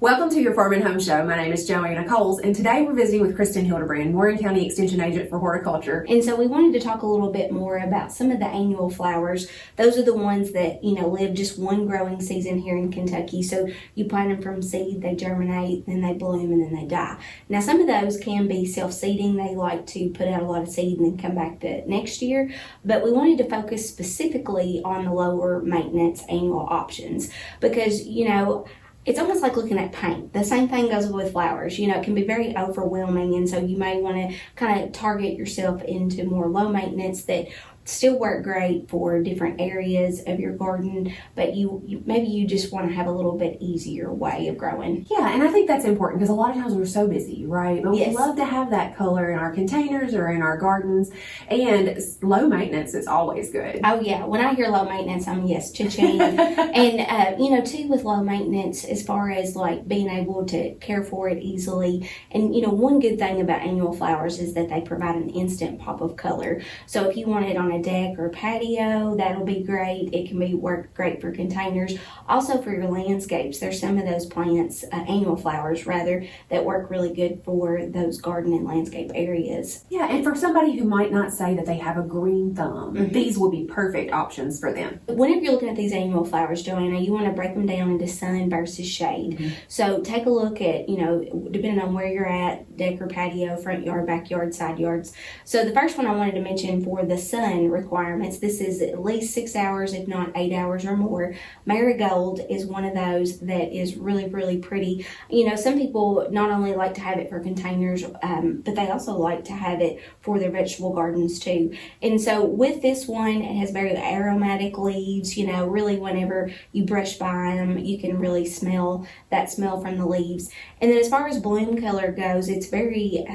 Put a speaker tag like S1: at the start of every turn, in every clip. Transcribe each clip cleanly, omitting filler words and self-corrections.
S1: Welcome to your Farm and Home Show. My name is Joanna, and today we're visiting with Kristin Hildabrand, Warren County Extension Agent for Horticulture.
S2: And so we wanted to talk a little bit more about some of the annual flowers. Those are the ones that, live just one growing season here in Kentucky. So you plant them from seed, they germinate, then they bloom, and then they die. Now, some of those can be self-seeding. They like to put out a lot of seed and then come back the next year. But we wanted to focus specifically on the lower maintenance annual options because, it's almost like looking at paint. The same thing goes with flowers. It can be very overwhelming, and so you may want to kind of target yourself into more low maintenance that still work great for different areas of your garden, but maybe you just want to have a little bit easier way of growing.
S1: Yeah, and I think that's important because a lot of times we're so busy, right? But
S2: yes.
S1: We love to have that color in our containers or in our gardens, and low maintenance is always good.
S2: Oh yeah, when I hear low maintenance, I'm yes, cha-ching. And too with low maintenance, as far as like being able to care for it easily, and one good thing about annual flowers is that they provide an instant pop of color. So if you want it on a deck or patio, that'll be great. It can work great for containers. Also for your landscapes, there's some of those plants, annual flowers rather, that work really good for those garden and landscape areas.
S1: Yeah, and for somebody who might not say that they have a green thumb, these will be perfect options for them.
S2: Whenever you're looking at these annual flowers, Joanna, you want to break them down into sun versus shade. So take a look at, depending on where you're at, deck or patio, front yard, backyard, side yards. So the first one I wanted to mention for the sun requirements, this is at least 6 hours, if not 8 hours or more. Marigold is one of those that is really, really pretty. Some people not only like to have it for containers, but they also like to have it for their vegetable gardens too. And so with this one, it has very aromatic leaves. Really whenever you brush by them, you can really smell that smell from the leaves. And then as far as bloom color goes, it's very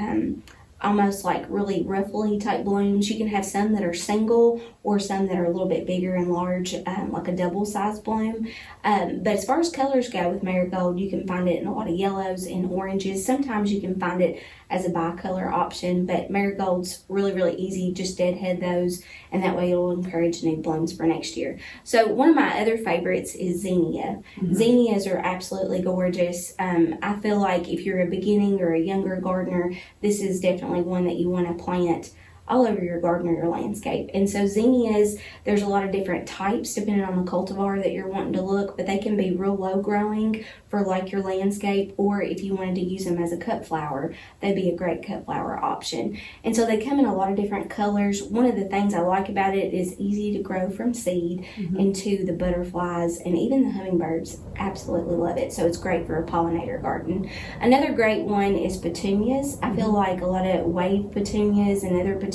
S2: almost like really ruffly type blooms. You can have some that are single or some that are a little bit bigger and large, like a double size bloom. But as far as colors go with marigold, you can find it in a lot of yellows and oranges. Sometimes you can find it as a bicolor option, but marigold's really, really easy. Just deadhead those, and that way it'll encourage new blooms for next year. So one of my other favorites is zinnia. Zinnias are absolutely gorgeous. I feel like if you're a beginning or a younger gardener, this is definitely one that you want to plant all over your garden or your landscape. And so zinnias, there's a lot of different types depending on the cultivar that you're wanting to look, but they can be real low growing for like your landscape, or if you wanted to use them as a cut flower, they'd be a great cut flower option. And so they come in a lot of different colors. One of the things I like about it is easy to grow from seed, into the butterflies and even the hummingbirds absolutely love it. So it's great for a pollinator garden. Another great one is petunias. I feel like a lot of wave petunias and other petunia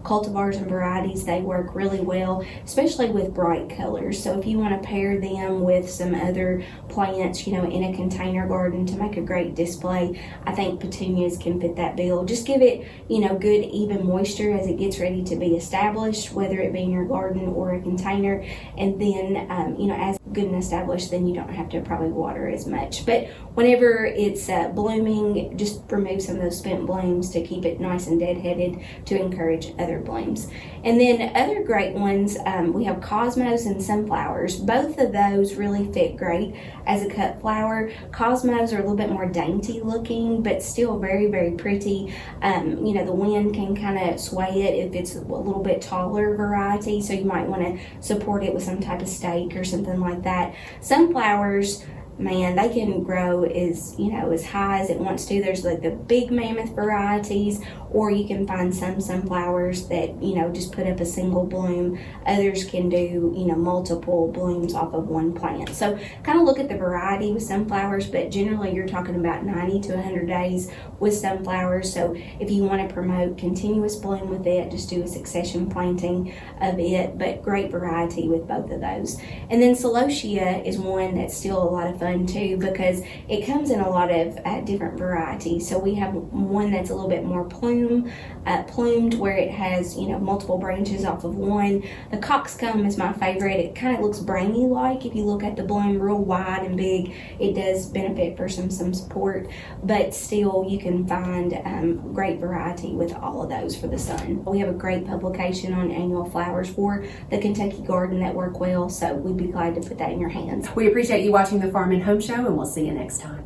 S2: cultivars and varieties, they work really well, especially with bright colors. So if you want to pair them with some other plants, in a container garden to make a great display, I think petunias can fit that bill. Just give it, good even moisture as it gets ready to be established, whether it be in your garden or a container. And then, as good and established, then you don't have to probably water as much. But whenever it's blooming, just remove some of those spent blooms to keep it nice and deadheaded to encourage other blooms. And then other great ones, we have cosmos and sunflowers. Both of those really fit great as a cut flower. Cosmos are a little bit more dainty looking, but still very, very pretty. The wind can kind of sway it if it's a little bit taller variety, so you might want to support it with some type of stake or something like that. Sunflowers, man, they can grow as high as it wants to. There's like the big mammoth varieties, or you can find some sunflowers that just put up a single bloom. Others can do multiple blooms off of one plant. So kind of look at the variety with sunflowers, but generally you're talking about 90 to 100 days with sunflowers. So if you want to promote continuous bloom with it, just do a succession planting of it, but great variety with both of those. And then celosia is one that's still a lot of fun too, because it comes in a lot of different varieties. So we have one that's a little bit more plumed, where it has multiple branches off of one. The coxcomb is my favorite. It kind of looks brainy like if you look at the bloom real wide and big. It does benefit for some support, but still you can find great variety with all of those for the sun. We have a great publication on annual flowers for the Kentucky garden that work well, so we'd be glad to put that in your hands.
S1: We appreciate you watching the Farm and and Home Show, and we'll see you next time.